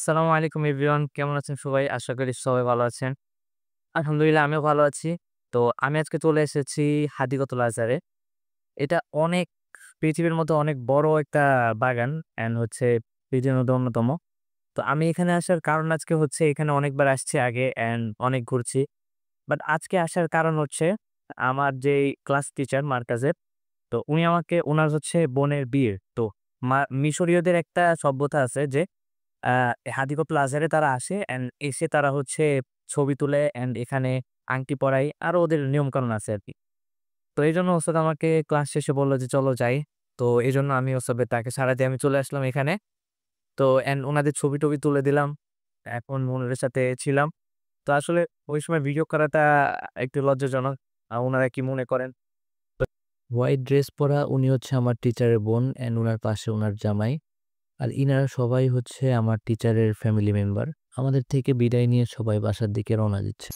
আসসালামু আলাইকুম এভরিওয়ান, কেমন আছেন সবাই? আশা করি সবাই ভালো আছেন। আলহামদুলিল্লাহ আমিও ভালো আছি। তো আমি আজকে চলে এসেছি হাদিকতুল আজহারে। এটা অনেক পৃথিবীর মধ্যে অনেক বড় একটা বাগান অ্যান্ড হচ্ছে পৃথিবীর মধ্যে অন্যতম। তো আমি এখানে আসার কারণ আজকে হচ্ছে এখানে অনেকবার আসছি আগে অ্যান্ড অনেক ঘুরছি। বাট আজকে আসার কারণ হচ্ছে আমার যেই ক্লাস টিচার মার্কাজের, তো উনি আমাকে উনার হচ্ছে বোনের বিয়ে। তো মিশরীয়দের একটা সভ্যতা আছে যে আ হাদিকো প্লাজারে তারা আসে অ্যান্ড এসে তারা হচ্ছে ছবি তুলে অ্যান্ড এখানে আংটি পরায়। আরো ওদের নিয়মকানুন আছে আরকি। তো এইজন্য ওস্তাদ আমাকে ক্লাস শেষে বলল যে, "চলো যাই।" তো এজন্য আমি ওস্তাদের তাকে সাড়া দিয়ে আমি চলে আসলাম এখানে। তো অ্যান্ড উনাদের ছবি-টবি তুলে দিলাম। এখন উনাদের সাথে ছিলাম। তো আসলে ওই সময় ভিডিও করাটা একটু লজ্জাজনক। উনারা কি মনে করেন? হোয়াইট ড্রেস পরা উনি হচ্ছে আমার টিচারের বোন অ্যান্ড উনার পাশে উনার জামাই। আর ইনারা সবাই হচ্ছে আমার টিচারের ফ্যামিলি মেম্বার। আমাদের থেকে বিদায় নিয়ে সবাই বাসার দিকে রওনা দিচ্ছে।